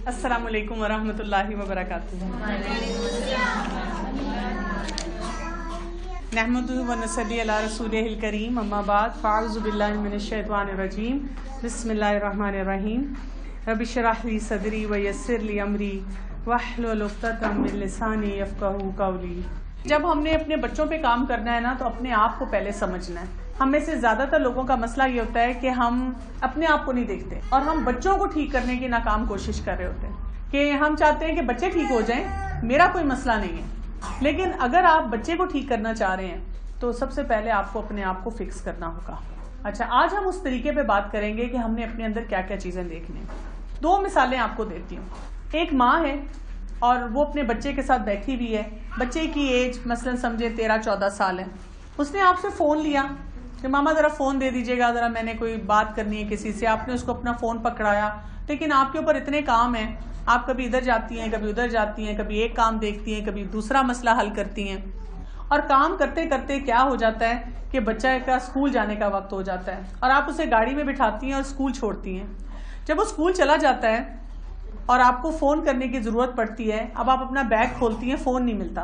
السلام علیکم ورحمۃ اللہ وبرکاتہ. نحمده ونصلی علی رسولہ الکریم، اما بعد فاعوذ باللہ من الشیطان الرجیم. بسم اللہ الرحمن الرحیم. رب اشرح لی صدری ویسر لی امری واحلل عقدۃ من لسانی یفقہوا قولی. جب ہم نے اپنے بچوں پہ کام کرنا ہے نا تو اپنے آپ کو پہلے سمجھنا ہے. ہم میں سے زیادہ تر لوگوں کا مسئلہ یہ ہوتا ہے کہ ہم اپنے آپ کو نہیں دیکھتے اور ہم بچوں کو ٹھیک کرنے کی ناکام کوشش کر رہے ہوتے ہیں کہ ہم چاہتے ہیں کہ بچے ٹھیک ہو جائیں، میرا کوئی مسئلہ نہیں ہے. لیکن اگر آپ بچے کو ٹھیک کرنا چاہ رہے ہیں تو سب سے پہلے آپ کو اپنے آپ کو فکس کرنا ہوگا. اچھا، آج ہم اس طریقے پہ بات کریں گے کہ ہم نے اپنے اندر کیا کیا چیزیں دیکھنی ہیں. 2 مثالیں آپ کو دیتی ہوں. ایک ماں ہے اور وہ اپنے بچے کے ساتھ بیٹھی ہوئی ہے. بچے کی ایج مثلا سمجھے 13-14 سال ہے. اس نے آپ سے فون لیا کہ ماما ذرا فون دے دیجیے گا، ذرا میں نے کوئی بات کرنی ہے کسی سے. آپ نے اس کو اپنا فون پکڑایا، لیکن آپ کے اوپر اتنے کام ہیں، آپ کبھی ادھر جاتی ہیں، کبھی ادھر جاتی ہیں، کبھی ایک کام دیکھتی ہیں، کبھی دوسرا مسئلہ حل کرتی ہیں. اور کام کرتے کرتے کیا ہو جاتا ہے کہ بچہ کا اسکول جانے کا وقت ہو جاتا ہے اور آپ اسے گاڑی میں بٹھاتی ہیں اور اسکول چھوڑتی ہیں. جب وہ اسکول چلا جاتا ہے اور آپ کو فون کرنے کی ضرورت پڑتی ہے، اب آپ اپنا بیگ کھولتی ہیں، فون نہیں ملتا.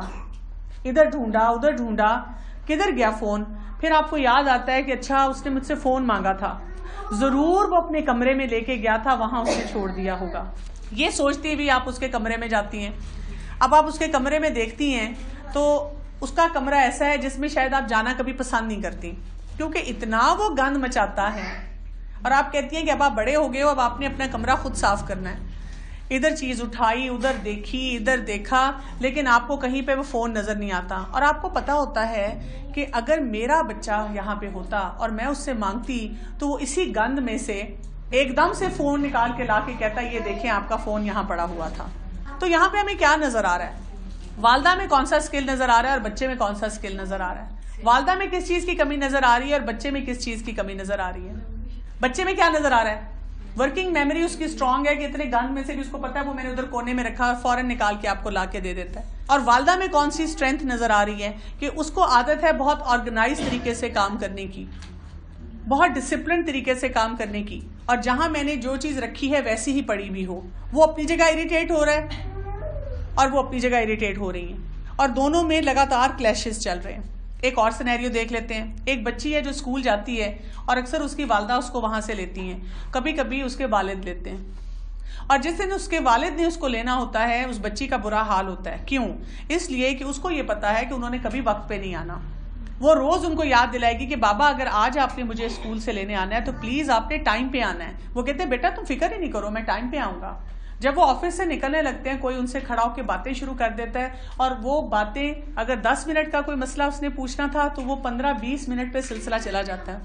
ادھر ڈھونڈا ادھر ڈھونڈا، کدھر گیا فون؟ پھر آپ کو یاد آتا ہے کہ اچھا اس نے مجھ سے فون مانگا تھا، ضرور وہ اپنے کمرے میں لے کے گیا تھا، وہاں اس نے چھوڑ دیا ہوگا. یہ سوچتی ہوئی آپ اس کے کمرے میں جاتی ہیں. اب آپ اس کے کمرے میں دیکھتی ہیں تو اس کا کمرہ ایسا ہے جس میں شاید آپ جانا کبھی پسند نہیں کرتی، کیونکہ اتنا وہ گند مچاتا ہے. اور آپ کہتی ہیں کہ اب آپ بڑے ہو گئے ہو، اب آپ نے اپنا کمرہ خود صاف کرنا ہے. ادھر چیز اٹھائی، ادھر دیکھی، ادھر دیکھا، لیکن آپ کو کہیں پہ وہ فون نظر نہیں آتا. اور آپ کو پتا ہوتا ہے کہ اگر میرا بچہ یہاں پہ ہوتا اور میں اس سے مانگتی تو وہ اسی گند میں سے ایک دم سے فون نکال کے لا کے کہتا یہ دیکھیں آپ کا فون یہاں پڑا ہوا تھا. تو یہاں پہ ہمیں کیا نظر آ رہا ہے؟ والدہ میں کون سا اسکل نظر آ رہا ہے اور بچے میں کون سا اسکل نظر آ رہا ہے؟ والدہ میں کس چیز کی کمی نظر آ رہی ہے اور بچے میں کس چیز کی کمی نظر آ رہی ہے؟ بچے میں کیا نظر آ رہا ہے؟ ورکنگ میموری اس کی اسٹرانگ ہے کہ اتنے گند میں سے بھی اس کو پتا ہے وہ میں نے ادھر کونے میں رکھا اور فوراً نکال کے آپ کو لا کے دے دیتا ہے. اور والدہ میں کون سی اسٹرینتھ نظر آ رہی ہے کہ اس کو عادت ہے بہت آرگنائز طریقے سے کام کرنے کی، بہت ڈسپلن طریقے سے کام کرنے کی، اور جہاں میں نے جو چیز رکھی ہے ویسی ہی پڑی ہوئی ہو. وہ اپنی جگہ اریٹیٹ ہو رہا ہے اور وہ اپنی جگہ اریٹیٹ ہو رہی ہیں، اور دونوں میں لگاتار کلیشز چل رہے ہیں. ایک اور سینیریو دیکھ لیتے ہیں. ایک بچی ہے جو اسکول جاتی ہے اور اکثر اس کی والدہ اس کو وہاں سے لیتی ہیں، کبھی کبھی اس کے والد لیتے ہیں. اور جس دن اس کے والد نے اس کو لینا ہوتا ہے اس بچی کا برا حال ہوتا ہے. کیوں؟ اس لیے کہ اس کو یہ پتا ہے کہ انہوں نے کبھی وقت پہ نہیں آنا. وہ روز ان کو یاد دلائے گی کہ بابا اگر آج آپ نے مجھے اسکول سے لینے آنا ہے تو پلیز آپ نے ٹائم پہ آنا ہے. وہ کہتے ہیں بیٹا تم فکر ہی نہیں کرو، میں ٹائم پہ آؤں گا. جب وہ آفس سے نکلنے لگتے ہیں کوئی ان سے کھڑا ہو کے باتیں شروع کر دیتا ہے، اور وہ باتیں اگر 10 منٹ کا کوئی مسئلہ اس نے پوچھنا تھا تو وہ 15-20 منٹ پہ سلسلہ چلا جاتا ہے،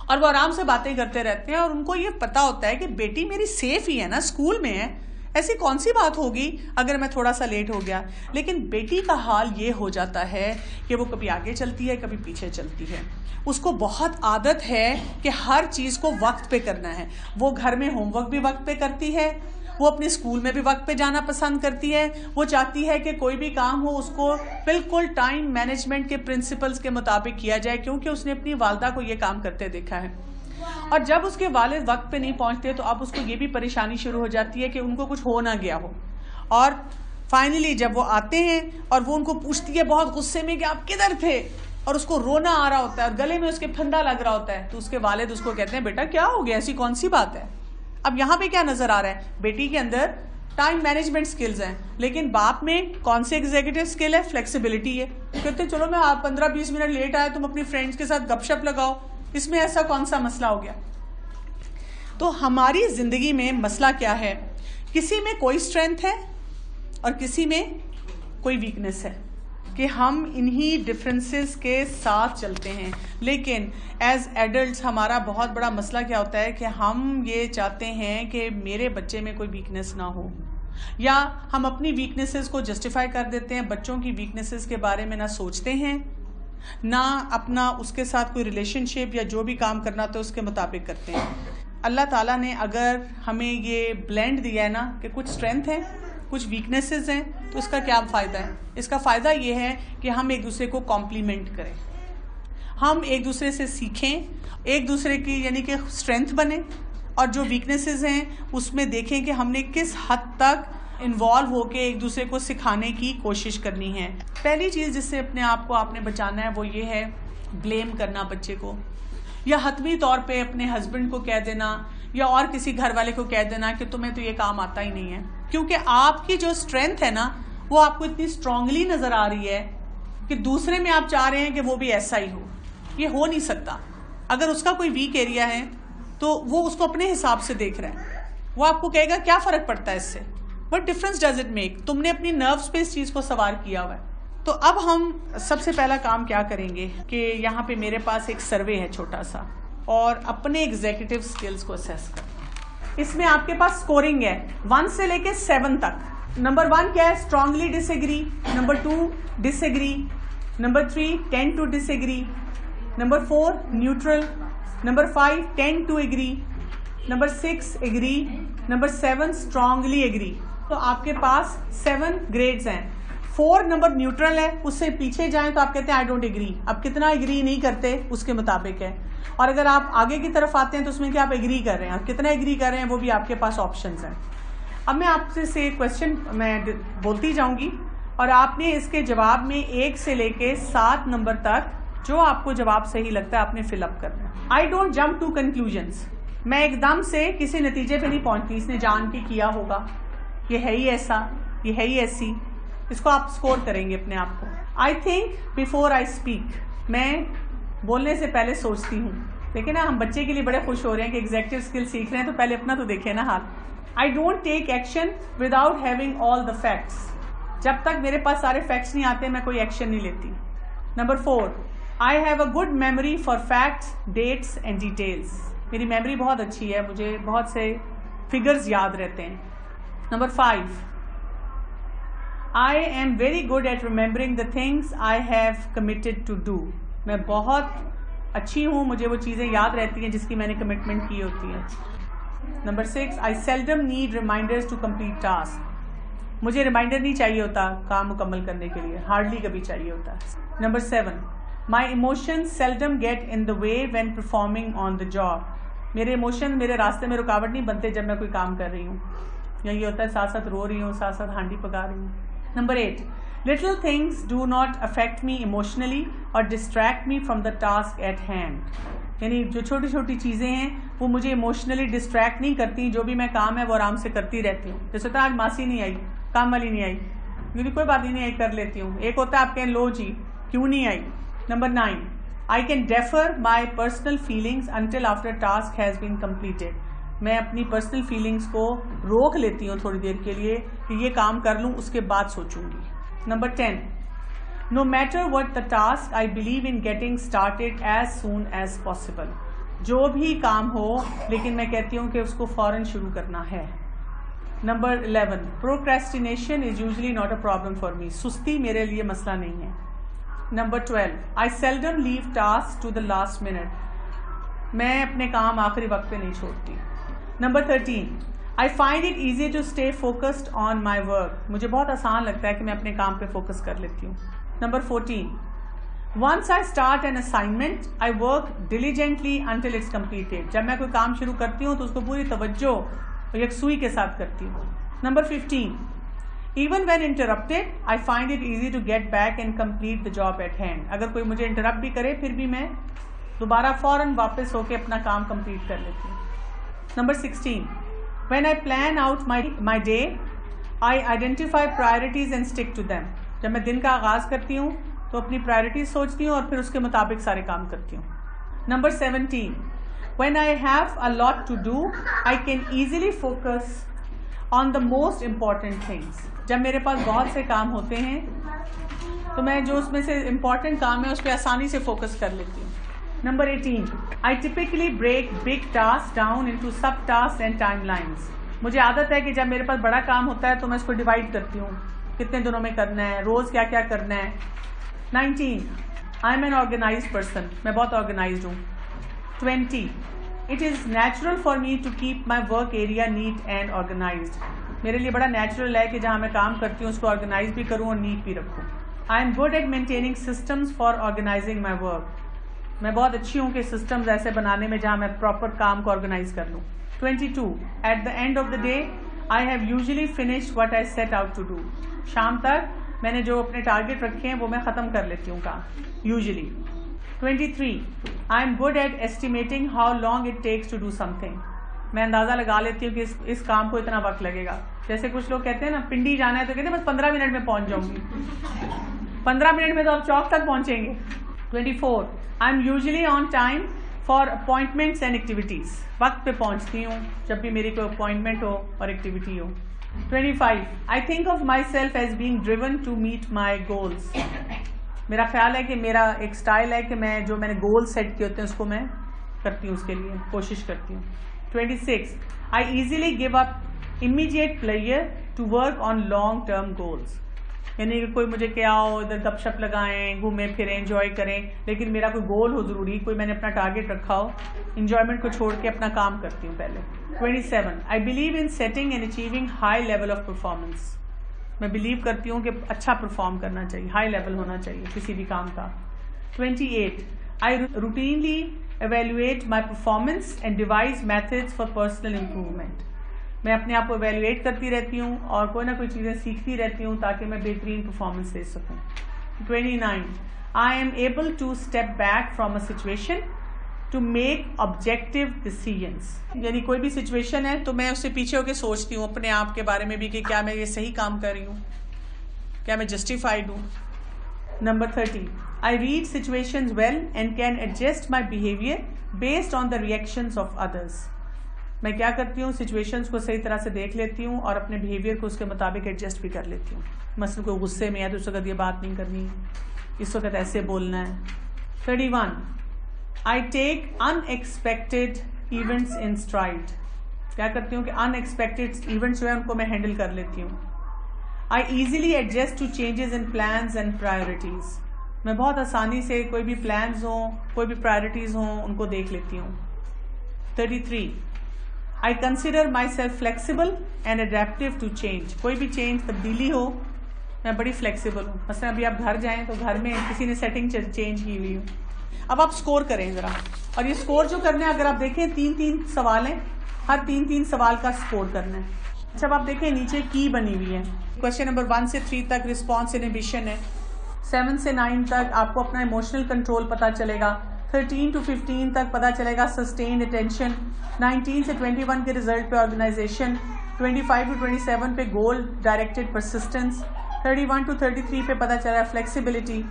اور وہ آرام سے باتیں کرتے رہتے ہیں. اور ان کو یہ پتا ہوتا ہے کہ بیٹی میری سیف ہی ہے نا، اسکول میں ہے، ایسی کون سی بات ہوگی اگر میں تھوڑا سا لیٹ ہو گیا. لیکن بیٹی کا حال یہ ہو جاتا ہے کہ وہ کبھی آگے چلتی ہے کبھی پیچھے چلتی ہے. اس کو بہت عادت ہے کہ ہر چیز کو وقت پہ کرنا ہے. وہ گھر میں ہوم ورک بھی وقت پہ کرتی ہے، وہ اپنے اسکول میں بھی وقت پہ جانا پسند کرتی ہے. وہ چاہتی ہے کہ کوئی بھی کام ہو اس کو بالکل ٹائم مینجمنٹ کے پرنسپلز کے مطابق کیا جائے، کیونکہ اس نے اپنی والدہ کو یہ کام کرتے دیکھا ہے. اور جب اس کے والد وقت پہ نہیں پہنچتے تو اب اس کو یہ بھی پریشانی شروع ہو جاتی ہے کہ ان کو کچھ ہو نہ گیا ہو. اور فائنلی جب وہ آتے ہیں اور وہ ان کو پوچھتی ہے بہت غصے میں کہ آپ کدھر تھے، اور اس کو رونا آ رہا ہوتا ہے اور گلے میں اس کے پھندا لگ رہا ہوتا ہے، تو اس کے والد اس کو کہتے ہیں بیٹا کیا ہو گیا، ایسی کون سی بات ہے؟ اب یہاں پہ کیا نظر آ رہا ہے؟ بیٹی کے اندر ٹائم مینجمنٹ سکلز ہیں، لیکن باپ میں کون سے ایگزیکٹو سکل ہے؟ فلیکسیبلٹی ہے. کہتے ہیں چلو میں 15-20 منٹ لیٹ آیا، تم اپنی فرینڈز کے ساتھ گپ شپ لگاؤ، اس میں ایسا کون سا مسئلہ ہو گیا؟ تو ہماری زندگی میں مسئلہ کیا ہے؟ کسی میں کوئی اسٹرینتھ ہے اور کسی میں کوئی ویکنس ہے کہ ہم انہی ڈفرینسز کے ساتھ چلتے ہیں. لیکن ایز ایڈلٹس ہمارا بہت بڑا مسئلہ کیا ہوتا ہے کہ ہم یہ چاہتے ہیں کہ میرے بچے میں کوئی ویکنس نہ ہو، یا ہم اپنی ویکنسز کو جسٹیفائی کر دیتے ہیں، بچوں کی ویکنسز کے بارے میں نہ سوچتے ہیں، نہ اپنا اس کے ساتھ کوئی ریلیشن شپ یا جو بھی کام کرنا تو اس کے مطابق کرتے ہیں. اللہ تعالیٰ نے اگر ہمیں یہ بلینڈ دیا ہے نا کہ کچھ اسٹرینتھ ہے کچھ ویکنیسز ہیں، تو اس کا کیا فائدہ ہے؟ اس کا فائدہ یہ ہے کہ ہم ایک دوسرے کو کمپلیمنٹ کریں، ہم ایک دوسرے سے سیکھیں، ایک دوسرے کی یعنی کہ اسٹرینتھ بنیں اور جو ویکنیسز ہیں اس میں دیکھیں کہ ہم نے کس حد تک انوالو ہو کے ایک دوسرے کو سکھانے کی کوشش کرنی ہے. پہلی چیز جس سے اپنے آپ کو آپ نے بچانا ہے وہ یہ ہے بلیم کرنا بچے کو، یا حتمی طور پہ اپنے ہسبینڈ کو کہہ دینا یا اور کسی گھر والے کو کہہ دینا کہ تمہیں تو یہ کام آتا ہی نہیں ہے، کیونکہ آپ کی جو اسٹرینتھ ہے نا وہ آپ کو اتنی اسٹرانگلی نظر آ رہی ہے کہ دوسرے میں آپ چاہ رہے ہیں کہ وہ بھی ایسا ہی ہو. یہ ہو نہیں سکتا. اگر اس کا کوئی ویک ایریا ہے تو وہ اس کو اپنے حساب سے دیکھ رہا ہے. وہ آپ کو کہے گا کیا فرق پڑتا ہے اس سے، what difference does it make, تم نے اپنی نروس پہ اس چیز کو سوار کیا ہوا ہے. تو اب ہم سب سے پہلا کام کیا کریں گے کہ یہاں پہ میرے پاس ایک سروے ہے چھوٹا سا، اور اپنے ایگزیکٹو سکلز کو اسیس کریں. اس میں آپ کے پاس سکورنگ ہے 1 سے لے کے 7 تک. نمبر 1 کیا ہے؟ Strongly disagree. Number 2 disagree. Number 3 tend to disagree. Number 4 neutral. Number 5 tend to agree. Number 6 agree. Number 7 strongly agree. تو آپ کے پاس 7 گریڈز ہیں. 4 نمبر نیوٹرل ہے، اس سے پیچھے جائیں تو آپ کہتے ہیں آئی ڈونٹ ایگری. اب کتنا ایگری نہیں کرتے اس کے مطابق ہے. اور اگر آپ آگے کی طرف آتے ہیں تو اس میں کیا آپ ایگری کر رہے ہیں، اور کتنا ایگری کر رہے ہیں وہ بھی آپ کے پاس آپشنز ہیں. اب میں آپ سے کویشچن میں بولتی جاؤں گی اور آپ نے اس کے جواب میں 1 سے لے کے 7 نمبر تک جو آپ کو جواب صحیح لگتا ہے آپ نے فل اپ کرنا ہے. I don't jump to conclusions. میں ایک دم سے کسی نتیجے پہ نہیں پہنچتی اس نے جان کے کیا ہوگا، یہ ہے ہی ایسا، یہ ہے ہی ایسی. اس کو آپ اسکور کریں گے اپنے آپ کو. I think before I speak. میں بولنے سے پہلے سوچتی ہوں. لیکن نا ہم بچے کے لیے بڑے خوش ہو رہے ہیں کہ ایگزیکٹو اسکل سیکھ رہے ہیں، تو پہلے اپنا تو دیکھیں نا حال. I don't take action without having all the facts. جب تک میرے پاس سارے فیکٹس نہیں آتے میں کوئی ایکشن نہیں لیتی. Number 4 I have a good memory for facts dates and details. میری میموری بہت اچھی ہے، مجھے بہت سے فگرز یاد رہتے ہیں. Number 5 I am very good at remembering the things I have committed to do. میں بہت اچھی ہوں، مجھے وہ چیزیں یاد رہتی ہیں جس کی میں نے کمٹمنٹ کی ہوتی ہے. Number 6 I seldom need reminders to complete tasks. مجھے ریمائنڈر نہیں چاہیے ہوتا کام مکمل کرنے کے لیے، ہارڈلی کبھی چاہیے ہوتا. Number 7 My emotions seldom get in the way when performing on the job. میرے ایموشن میرے راستے میں رکاوٹ نہیں بنتے جب میں کوئی کام کر رہی ہوں. یہی ہوتا ہے ساتھ ساتھ رو رہی ہوں، ساتھ ساتھ ہانڈی پکا رہی ہوں. Number 8 little things do not affect me emotionally or distract me from the task at hand. یعنی جو چھوٹی چھوٹی چیزیں ہیں وہ مجھے ایموشنلی ڈسٹریکٹ نہیں کرتی. جو بھی میں کام ہے وہ آرام سے کرتی رہتی ہوں. جیسے ہوتا ہے آج ماسی نہیں آئی، کام والی نہیں آئی، میری کوئی بات ہی نہیں آئی، کر لیتی ہوں. ایک ہوتا ہے آپ کہیں لو جی کیوں نہیں آئی. Number 9 I can defer my personal feelings until after task has been completed. میں اپنی پرسنل فیلنگس کو روک لیتی ہوں تھوڑی دیر کے لیے کہ یہ کام کر لوں اس کے بعد سوچوں گی. Number 10 No matter what the task, I believe in getting started as soon as possible. جو بھی کام ہو لیکن میں کہتی ہوں کہ اس کو فوراً شروع کرنا ہے. Number 11 Procrastination is usually not a problem for me. سستی میرے لیے مسئلہ نہیں ہے. Number 12 I seldom leave tasks to the last minute. میں اپنے کام آخری وقت پہ نہیں چھوڑتی. Number 13 I find it easy to stay focused on my work. مجھے بہت آسان لگتا ہے کہ میں اپنے کام پہ فوکس کر لیتی ہوں. Number 14 Once I start an assignment, I work diligently until it's completed. جب میں کوئی کام شروع کرتی ہوں تو اس کو پوری توجہ اور یکسوئی کے ساتھ کرتی ہوں. Number 15 Even when interrupted, I find it easy to get back and complete the job at hand. اگر کوئی مجھے انٹرپٹ بھی کرے پھر بھی میں دوبارہ فوراً واپس ہو کے اپنا کام کمپلیٹ کر لیتی ہوں. Number 16 When I plan out my day, I identify priorities and stick to them. جب میں دن کا آغاز کرتی ہوں تو اپنی پرائرٹیز سوچتی ہوں اور پھر اس کے مطابق سارے کام کرتی ہوں. Number 17 When I have a lot to do, I can easily focus on the most important things. جب میرے پاس بہت سے کام ہوتے ہیں تو میں جو اس میں سے امپورٹنٹ کام ہے اس پہ آسانی سے فوکس کر لیتی ہوں. Number 18 I typically break big tasks down into sub tasks and timelines. مجھے عادت ہے کہ جب میرے پاس بڑا کام ہوتا ہے تو میں اس کو ڈیوائڈ کرتی ہوں کتنے دنوں میں کرنا ہے، روز کیا کیا کرنا ہے. 19 I am an organized person. میں بہت آرگنائزڈ ہوں. 20 It is natural for me to keep my work area neat and organized. میرے لیے بڑا نیچرل ہے کہ جہاں میں کام کرتی ہوں اس کو آرگنائز بھی کروں اور نیٹ بھی رکھوں. I am good at maintaining systems for organizing my work. میں بہت اچھی ہوں کہ سسٹمز ایسے بنانے میں جہاں میں پراپر کام کو آرگنائز کر لوں. 22. At the end of the day, I have usually finished what I set out to do. شام تک میں نے جو اپنے ٹارگیٹ رکھے ہیں وہ میں ختم کر لیتی ہوں کام usually. 23. I am good at estimating how long it takes to do something. میں اندازہ لگا لیتی ہوں کہ اس کام کو اتنا وقت لگے گا. جیسے کچھ لوگ کہتے ہیں نا پنڈی جانا ہے تو کہتے ہیں بس 15 منٹ میں پہنچ جاؤں گی. 15 منٹ میں تو آپ چوک تک پہنچیں گے. 24. I am usually on time for appointments and activities. وقت پہ پہنچتی ہوں جب بھی میری کوئی اپوائنٹمنٹ ہو اور activity who. 25. I think of myself as being driven to meet my goals. میرا خیال ہے کہ میرا ایک سٹائل ہے کہ میں جو میں نے گول سیٹ کیے ہوتے ہیں اس کو میں کرتی ہوں, اس کے لیے کوشش کرتی ہوں. 26. I easily give up immediate pleasure to work on long term goals. یعنی کہ کوئی مجھے کیا ہو, ادھر گپ شپ لگائیں, گھومیں پھریں, انجوائے کریں, لیکن میرا کوئی گول ہو ضروری, کوئی میں نے اپنا ٹارگیٹ رکھا ہو, انجوائمنٹ کو چھوڑ کے اپنا کام کرتی ہوں پہلے. 27. I believe in setting and achieving high level of performance. میں بلیو کرتی ہوں کہ اچھا پرفارم کرنا چاہیے, ہائی لیول ہونا چاہیے کسی بھی کام کا. 28. I routinely evaluate my performance and devise methods for personal improvement. میں اپنے آپ کو ایویلویٹ کرتی رہتی ہوں اور کوئی نہ کوئی چیزیں سیکھتی رہتی ہوں تاکہ میں بہترین پرفارمنس دے سکوں. 29. I am able to step back from a situation to make objective decisions. یعنی کوئی بھی سچویشن ہے تو میں اس سے پیچھے ہو کے سوچتی ہوں اپنے آپ کے بارے میں بھی کہ کیا میں یہ صحیح کام کر رہی ہوں, کیا میں جسٹیفائڈ ہوں. Number 30. I read situations well and can adjust my behavior based on the reactions of others. میں کیا کرتی ہوں, سچویشنز کو صحیح طرح سے دیکھ لیتی ہوں اور اپنے بیہیویئر کو اس کے مطابق ایڈجسٹ بھی کر لیتی ہوں. مثلا کوئی غصے میں ہے تو اس وقت یہ بات نہیں کرنی, اس وقت ایسے بولنا ہے. 31. I take unexpected events in stride. کیا کرتی ہوں کہ unexpected events جو ہیں ان کو میں ہینڈل کر لیتی ہوں. I easily adjust to changes in plans and priorities. میں بہت آسانی سے کوئی بھی پلانز ہوں, کوئی بھی پرائرٹیز ہوں, ان کو دیکھ لیتی ہوں. 33. I consider myself flexible and adaptive to change. کوئی بھی چینج, تبدیلی ہو, میں بڑی فلیکسیبل ہوں. مثلا ابھی آپ گھر جائیں تو گھر میں کسی نے سیٹنگ چینج کی ہوئی ہو, اب آپ سکور کریں ذرا, اور یہ سکور جو کرنا ہے اگر آپ دیکھیں 3 سوال ہیں, ہر 3 سوال کا سکور کرنا ہے. جب آپ دیکھیں نیچے کی بنی ہوئی ہے, کوشچن نمبر 1 سے 3 تک رسپانس انہیبیشن ہے, 7 سے 9 تک آپ کو اپنا ایموشنل کنٹرول پتہ چلے گا, 13 to 15 تک پتہ چلے گا سسٹینڈ اٹینشن, 19 سے 21 کے ریزلٹ پہ آرگنائزیشن, 25 to 27 پہ گول ڈائریکٹڈ پرسسٹنس, 31 to 33 پہ پتہ چل رہا ہے فلیکسیبلٹی.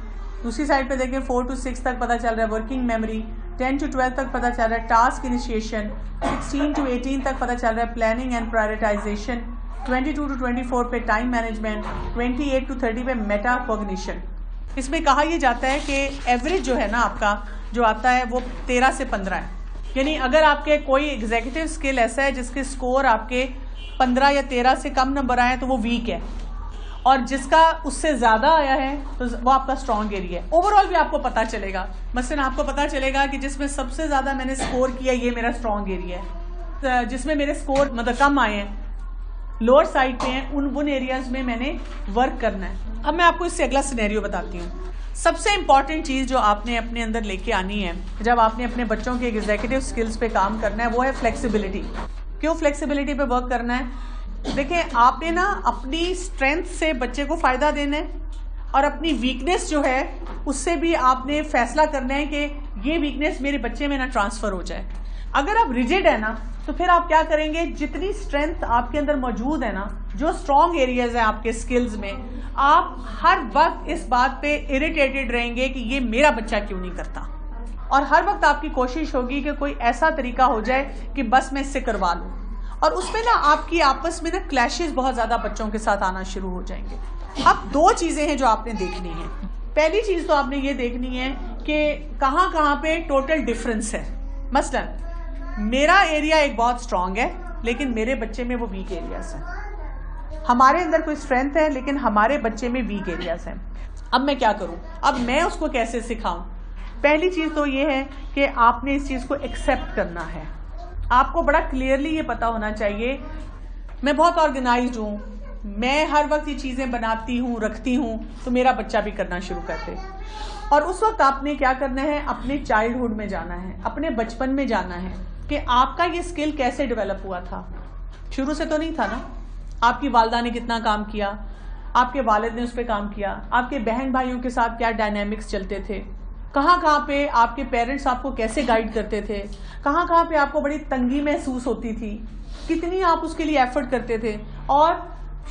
دوسری سائڈ پہ دیکھیں 4 to 6 تک پتہ چل رہا ہے ورکنگ میموری, 10 to 12 تک پتہ چل رہا ہے ٹاسک انیشیشن, 16 to 18 تک پتہ چل رہا ہے پلاننگ اینڈ پرائرٹائزیشن, 22 to 24 پہ ٹائم مینجمنٹ, 28 to 30 پہ میٹا کوگنیشن. اس میں کہا یہ جاتا ہے کہ ایوریج جو ہے نا آپ کا جو آتا ہے وہ 13 سے 15 ہے. یعنی اگر آپ کے کوئی ایگزیکٹو اسکل ایسا ہے جس کے سکور آپ کے 15 یا 13 سے کم نمبر آئے تو وہ ویک ہے, اور جس کا اس سے زیادہ آیا ہے تو وہ آپ کا اسٹرانگ ایریا ہے. اوور آل بھی آپ کو پتہ چلے گا, مثلا آپ کو پتہ چلے گا کہ جس میں سب سے زیادہ میں نے سکور کیا یہ میرا اسٹرانگ ایریا ہے, جس میں میرے سکور مطلب کم آئے ہیں, لوور سائڈ پہ ہیں, ان ایریاز میں میں نے ورک کرنا ہے. اب میں آپ کو اس سے اگلا سینیریو بتاتی ہوں. سب سے امپورٹنٹ چیز جو آپ نے اپنے اندر لے کے آنی ہے جب آپ نے اپنے بچوں کے ایگزیکٹو اسکلس پہ کام کرنا ہے وہ ہے فلیکسیبلٹی. کیوں فلیکسیبلٹی پہ ورک کرنا ہے؟ دیکھیں آپ نے نا اپنی اسٹرینتھ سے بچے کو فائدہ دینا ہے, اور اپنی ویکنیس جو ہے اس سے بھی آپ نے فیصلہ کرنا ہے کہ یہ ویکنیس میرے بچے میں نہ ٹرانسفر ہو جائے. اگر آپ ریجڈ ہے نا تو پھر آپ کیا کریں گے, جتنی اسٹرینتھ آپ کے اندر موجود ہے نا, جو اسٹرانگ ایریاز ہیں آپ کے اسکلز میں, آپ ہر وقت اس بات پہ اریٹیٹڈ رہیں گے کہ یہ میرا بچہ کیوں نہیں کرتا, اور ہر وقت آپ کی کوشش ہوگی کہ کوئی ایسا طریقہ ہو جائے کہ بس میں اس سے کروا لوں, اور اس میں نا آپ کی آپس میں نا کلیشز بہت زیادہ بچوں کے ساتھ آنا شروع ہو جائیں گے. اب 2 چیزیں ہیں جو آپ نے دیکھنی ہیں. پہلی چیز تو آپ نے یہ دیکھنی ہے کہ کہاں کہاں پہ ٹوٹل ڈفرنس ہے. مثلا میرا ایریا ایک بہت اسٹرانگ ہے لیکن میرے بچے میں وہ ویک ایریاز ہیں. ہمارے اندر کوئی اسٹرینتھ ہے لیکن ہمارے بچے میں ویک ایریاز ہیں. اب میں کیا کروں, اب میں اس کو کیسے سکھاؤں؟ پہلی چیز تو یہ ہے کہ آپ نے اس چیز کو ایکسیپٹ کرنا ہے. آپ کو بڑا کلیئرلی یہ پتا ہونا چاہیے میں بہت آرگنائزڈ ہوں, میں ہر وقت یہ چیزیں بناتی ہوں رکھتی ہوں, تو میرا بچہ بھی کرنا شروع کر دے. اور اس وقت آپ نے کیا کرنا ہے, اپنے چائلڈہڈ میں جانا ہے, اپنے بچپن میں جانا ہے. کہ آپ کا یہ اسکل کیسے ڈیولپ ہوا تھا. شروع سے تو نہیں تھا نا. آپ کی والدہ نے کتنا کام کیا, آپ کے والد نے اس پہ کام کیا, آپ کے بہن بھائیوں کے ساتھ کیا ڈائنامکس چلتے تھے, کہاں کہاں پہ آپ کے پیرنٹس آپ کو کیسے گائیڈ کرتے تھے, کہاں کہاں پہ آپ کو بڑی تنگی محسوس ہوتی تھی, کتنی آپ اس کے لیے ایفرٹ کرتے تھے. اور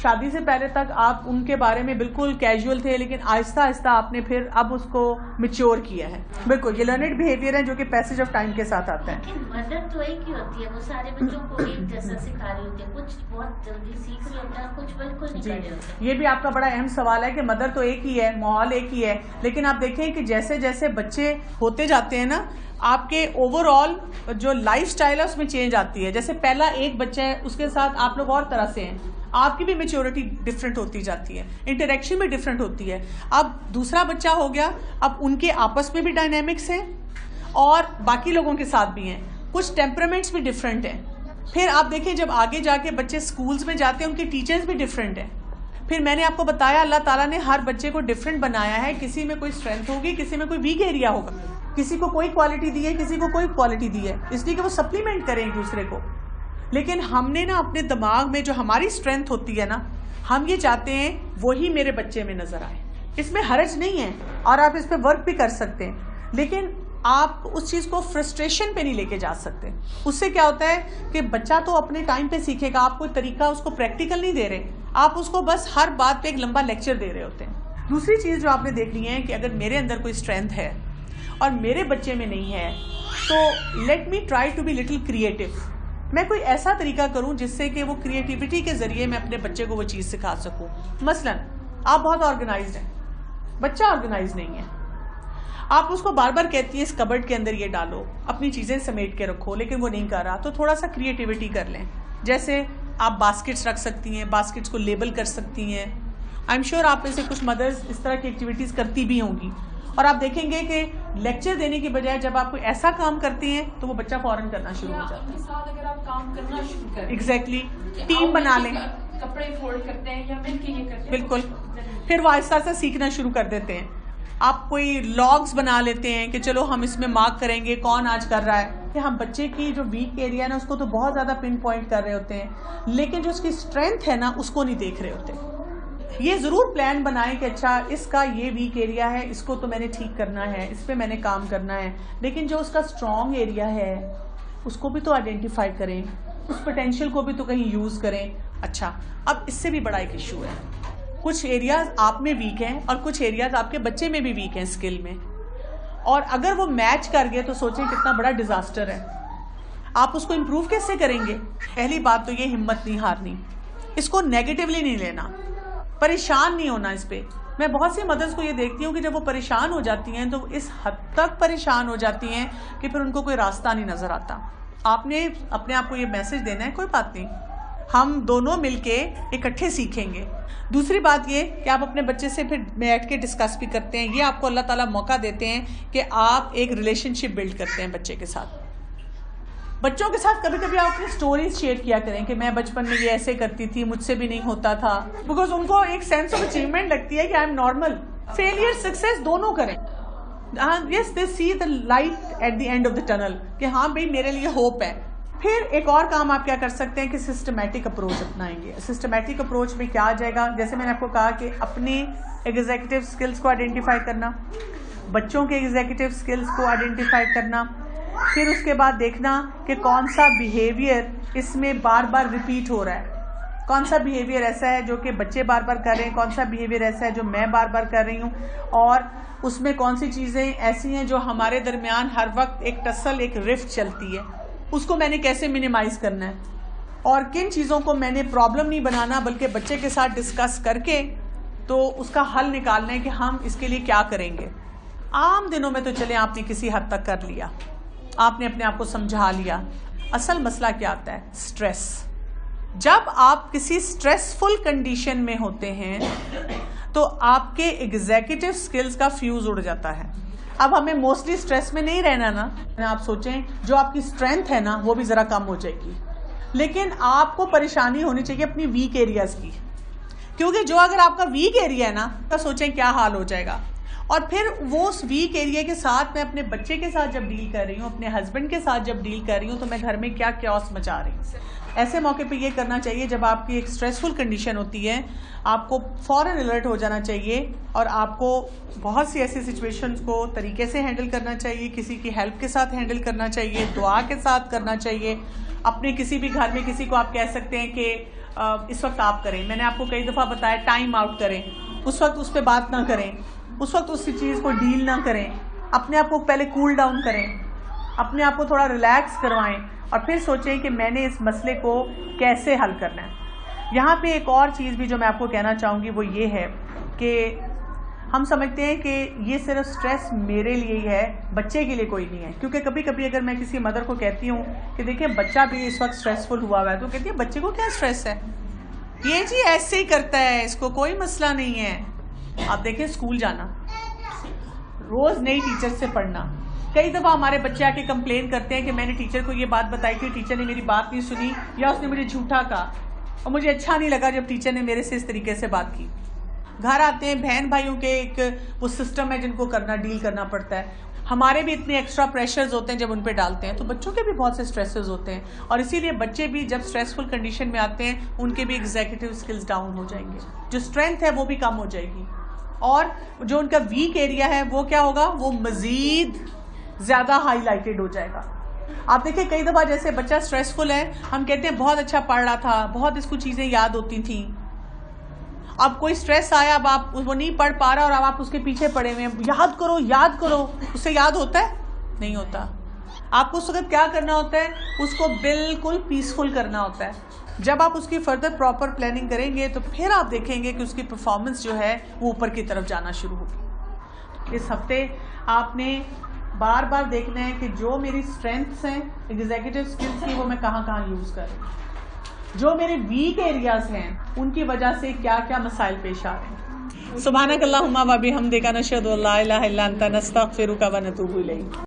شادی سے پہلے تک آپ ان کے بارے میں بالکل کیجول تھے, لیکن آہستہ آہستہ آپ نے پھر اب اس کو میچور کیا ہے. بالکل یہ لرنڈ بیہیویئر ہے جو کہ پیسج آف ٹائم کے ساتھ آتا ہے. لیکن مدر تو ایک ہی ہوتی ہے, وہ سارے بچوں کو ایک جیسا سکھا رہی ہوتی ہے, کچھ بہت جلدی سیکھ رہے ہوتے ہیں, کچھ بالکل نہیں کر رہے ہوتے ہیں. یہ بھی آپ کا بڑا اہم سوال ہے کہ مدر تو ایک ہی ہے, ماحول ایک ہی ہے, لیکن آپ دیکھیں کہ جیسے جیسے بچے ہوتے جاتے ہیں نا, آپ کے اوور آل جو لائف سٹائل ہے اس میں چینج آتی ہے. جیسے پہلا ایک بچہ ہے, اس کے ساتھ آپ لوگ اور طرح سے ہیں, آپ کی بھی میچورٹی ڈفرینٹ ہوتی جاتی ہے, انٹریکشن بھی ڈفرینٹ ہوتی ہے. اب دوسرا بچہ ہو گیا, اب ان کے آپس میں بھی ڈائنامکس ہیں اور باقی لوگوں کے ساتھ بھی ہیں, کچھ ٹیمپرامنٹس بھی ڈفرینٹ ہیں. پھر آپ دیکھیں جب آگے جا کے بچے اسکولز میں جاتے ہیں, ان کے ٹیچرز بھی ڈفرینٹ ہیں. پھر میں نے آپ کو بتایا اللہ تعالیٰ نے ہر بچے کو ڈفرینٹ بنایا ہے. کسی میں کوئی اسٹرینتھ ہوگی, کسی میں کوئی ویک ایریا ہوگا, کسی کو کوئی کوالٹی دی ہے, کسی کو کوئی کوالٹی دی ہے, اس لیے کہ وہ سپلیمنٹ کریں ایک دوسرے کو. لیکن ہم نے نا اپنے دماغ میں جو ہماری اسٹرینتھ ہوتی ہے نا, ہم یہ چاہتے ہیں وہی میرے بچے میں نظر آئے. اس میں حرج نہیں ہے اور آپ اس پہ ورک بھی کر سکتے ہیں, لیکن آپ اس چیز کو فرسٹریشن پہ نہیں لے کے جا سکتے. اس سے کیا ہوتا ہے کہ بچہ تو اپنے ٹائم پہ سیکھے گا, آپ کوئی طریقہ اس کو پریکٹیکل نہیں دے رہے, آپ اس کو بس ہر بات پہ ایک لمبا لیکچر دے رہے ہوتے ہیں. دوسری چیز جو آپ نے دیکھنی ہے کہ اگر میرے اندر کوئی اسٹرینتھ ہے اور میرے بچے میں نہیں ہے, تو let me try to be little creative. میں کوئی ایسا طریقہ کروں جس سے کہ وہ کریٹیوٹی کے ذریعے میں اپنے بچے کو وہ چیز سکھا سکوں. مثلا آپ بہت آرگنائزڈ ہیں, بچہ آرگنائز نہیں ہے, آپ اس کو بار بار کہتی ہیں اس کبرڈ کے اندر یہ ڈالو, اپنی چیزیں سمیٹ کے رکھو, لیکن وہ نہیں کر رہا, تو تھوڑا سا کریٹیوٹی کر لیں. جیسے آپ باسکٹس رکھ سکتی ہیں, باسکٹس کو لیبل کر سکتی ہیں. آئی ایم شیور آپ میں سے کچھ مدرز اس طرح کی ایکٹیویٹیز کرتی بھی ہوں گی, اور آپ دیکھیں گے کہ لیکچر دینے کی بجائے جب آپ کوئی ایسا کام کرتی ہیں تو وہ بچہ فوراً کرنا شروع ہو جاتا ہے. اگر آپ کام کرنا شروع کریں, ایگزیکٹلی ٹیم بنا لیں, کپڑے فولڈ کرتے ہیں یا مل کے یہ کرتے ہیں, بالکل, پھر وہ آہستہ آہستہ سیکھنا شروع کر دیتے ہیں. آپ کوئی لاگز بنا لیتے ہیں کہ چلو ہم اس میں مارک کریں گے کون آج کر رہا ہے. کہ ہم بچے کی جو ویک ایریا ہے نا اس کو تو بہت زیادہ پن پوائنٹ کر رہے ہوتے ہیں, لیکن جو اس کی اسٹرینتھ ہے نا اس کو نہیں دیکھ رہے ہوتے. یہ ضرور پلان بنائیں کہ اچھا اس کا یہ ویک ایریا ہے, اس کو تو میں نے ٹھیک کرنا ہے, اس پہ میں نے کام کرنا ہے, لیکن جو اس کا اسٹرانگ ایریا ہے اس کو بھی تو آئیڈینٹیفائی کریں, اس پوٹینشیل کو بھی تو کہیں یوز کریں. اچھا اب اس سے بھی بڑا ایک ایشو ہے, کچھ ایریاز آپ میں ویک ہیں اور کچھ ایریاز آپ کے بچے میں بھی ویک ہیں اسکل میں, اور اگر وہ میچ کر گئے تو سوچیں کتنا بڑا ڈیزاسٹر ہے. آپ اس کو امپروو کیسے کریں گے؟ پہلی بات تو یہ ہمت نہیں ہارنی, اس کو نیگیٹولی نہیں لینا, پریشان نہیں ہونا اس پہ. میں بہت سی مدرس کو یہ دیکھتی ہوں کہ جب وہ پریشان ہو جاتی ہیں تو اس حد تک پریشان ہو جاتی ہیں کہ پھر ان کو کوئی راستہ نہیں نظر آتا. آپ نے اپنے آپ کو یہ میسج دینا ہے کوئی بات نہیں, ہم دونوں مل کے اکٹھے سیکھیں گے. دوسری بات یہ کہ آپ اپنے بچے سے پھر بیٹھ کے ڈسکس بھی کرتے ہیں, یہ آپ کو اللہ تعالیٰ موقع دیتے ہیں کہ آپ ایک ریلیشن شپ بلڈ کرتے ہیں بچے کے ساتھ. بچوں کے ساتھ کبھی کبھی آپ اپنی سٹوریز شیئر کیا کریں کہ میں بچپن میں یہ ایسے کرتی تھی, مجھ سے بھی نہیں ہوتا تھا, بیکاز ان کو ایک سینس آف اچیومنٹ لگتی ہے کہ I am normal. Failure success دونوں کریں, yes they see the light at the end of the tunnel کہ ہاں بھائی میرے لیے ہوپ ہے. پھر ایک اور کام آپ کیا کر سکتے ہیں کہ سسٹمیٹک اپروچ اپنائیں گے. سسٹمیٹک اپروچ میں کیا آ جائے گا, جیسے میں نے آپ کو کہا کہ اپنے ایگزیکٹو اسکلس کو آئیڈینٹیفائی کرنا, بچوں کے ایگزیکٹو اسکلس کو آئیڈینٹیفائی کرنا, پھر اس کے بعد دیکھنا کہ کون سا بیہیویئر اس میں بار بار ریپیٹ ہو رہا ہے, کون سا بیہیویئر ایسا ہے جو کہ بچے بار بار کر رہے ہیں, کون سا بیہیویئر ایسا ہے جو میں بار بار کر رہی ہوں, اور اس میں کون سی چیزیں ایسی ہیں جو ہمارے درمیان ہر وقت ایک ٹسل, ایک رفٹ چلتی ہے, اس کو میں نے کیسے منیمائز کرنا ہے, اور کن چیزوں کو میں نے پرابلم نہیں بنانا بلکہ بچے کے ساتھ ڈسکس کر کے تو اس کا حل نکالنا ہے کہ ہم اس کے لیے کیا کریں گے. عام دنوں میں تو چلیں آپ نے کسی حد تک کر لیا, آپ نے اپنے آپ کو سمجھا لیا. اصل مسئلہ کیا آتا ہے؟ سٹریس. جب آپ کسی سٹریسفل کنڈیشن میں ہوتے ہیں تو آپ کے ایگزیکٹو سکلز کا فیوز اڑ جاتا ہے. اب ہمیں موسٹلی سٹریس میں نہیں رہنا نا, آپ سوچیں جو آپ کی اسٹرینتھ ہے نا وہ بھی ذرا کم ہو جائے گی, لیکن آپ کو پریشانی ہونی چاہیے اپنی ویک ایریاز کی, کیونکہ جو اگر آپ کا ویک ایریا ہے نا تو سوچیں کیا حال ہو جائے گا. اور پھر وہ اس ویک ایریا کے ساتھ میں اپنے بچے کے ساتھ جب ڈیل کر رہی ہوں, اپنے ہسبینڈ کے ساتھ جب ڈیل کر رہی ہوں, تو میں گھر میں کیا کیوس مچا رہی ہوں. ایسے موقع پہ یہ کرنا چاہیے جب آپ کی ایک اسٹریسفل کنڈیشن ہوتی ہے, آپ کو فوراً الرٹ ہو جانا چاہیے اور آپ کو بہت سی ایسی سچویشنز کو طریقے سے ہینڈل کرنا چاہیے, کسی کی ہیلپ کے ساتھ ہینڈل کرنا چاہیے, دعا کے ساتھ کرنا چاہیے. اپنے کسی بھی گھر میں کسی کو آپ کہہ سکتے ہیں کہ اس وقت آپ کریں, میں نے آپ کو کئی دفعہ بتایا ٹائم آؤٹ کریں, اس وقت اس پہ بات نہ کریں, اس وقت اس چیز کو ڈیل نہ کریں, اپنے آپ کو پہلے کول ڈاؤن کریں, اپنے آپ کو تھوڑا ریلیکس کروائیں اور پھر سوچیں کہ میں نے اس مسئلے کو کیسے حل کرنا ہے. یہاں پہ ایک اور چیز بھی جو میں آپ کو کہنا چاہوں گی وہ یہ ہے کہ ہم سمجھتے ہیں کہ یہ صرف سٹریس میرے لیے ہی ہے, بچے کے لیے کوئی نہیں ہے. کیونکہ کبھی کبھی اگر میں کسی مدر کو کہتی ہوں کہ دیکھیں بچہ بھی اس وقت سٹریسفل ہوا ہوا ہے, تو کہتی ہے بچے کو کیا سٹریس ہے, یہ جی ایسے ہی کرتا ہے, اس کو کوئی مسئلہ نہیں ہے. آپ دیکھیں اسکول جانا, روز نئی ٹیچر سے پڑھنا. کئی دفعہ ہمارے بچے آ کے کمپلین کرتے ہیں کہ میں نے ٹیچر کو یہ بات بتائی تھی, ٹیچر نے میری بات نہیں سنی, یا اس نے مجھے جھوٹا کہا اور مجھے اچھا نہیں لگا جب ٹیچر نے میرے سے اس طریقے سے بات کی. گھر آتے ہیں, بہن بھائیوں کے ایک وہ سسٹم ہے جن کو ڈیل کرنا پڑتا ہے. ہمارے بھی اتنے ایکسٹرا پریشرز ہوتے ہیں جب ان پہ ڈالتے ہیں, تو بچوں کے بھی بہت سے سٹریسز ہوتے ہیں, اور اسی لیے بچے بھی جب سٹریسفل کنڈیشن میں آتے ہیں ان کے بھی ایگزیکٹو اسکلز ڈاؤن ہو جائیں گے, جو اسٹرینتھ ہے وہ بھی کم ہو جائے گی, اور جو ان کا ویک ایریا ہے وہ کیا ہوگا, وہ مزید زیادہ ہائی لائٹڈ ہو جائے گا. آپ دیکھیں کئی دفعہ جیسے بچہ سٹریسفل ہے, ہم کہتے ہیں بہت اچھا پڑھ رہا تھا, بہت اس کو چیزیں یاد ہوتی تھیں, اب کوئی سٹریس آیا, اب آپ وہ نہیں پڑھ پا رہا اور اب آپ اس کے پیچھے پڑے ہوئے ہیں, یاد کرو یاد کرو, اس سے یاد ہوتا ہے نہیں ہوتا. آپ کو اس وقت کیا کرنا ہوتا ہے, اس کو بالکل پیسفل کرنا ہوتا ہے. جب آپ اس کی فردر پراپر پلاننگ کریں گے تو پھر آپ دیکھیں گے کہ اس کی پرفارمنس جو ہے وہ اوپر کی طرف جانا شروع ہوگی. اس ہفتے آپ نے بار بار دیکھنا ہے کہ جو میری اسٹرینتھس ہیں ایگزیکٹو اسکلس کی, وہ میں کہاں کہاں یوز کر رہی ہوں, جو میرے ویک ایریاز ہیں ان کی وجہ سے کیا کیا مسائل پیش آ رہے ہیں. سبحانک اللہم و بحمدک نشہد ان لا الہ الا انت نستغفرک و نتوب الیک.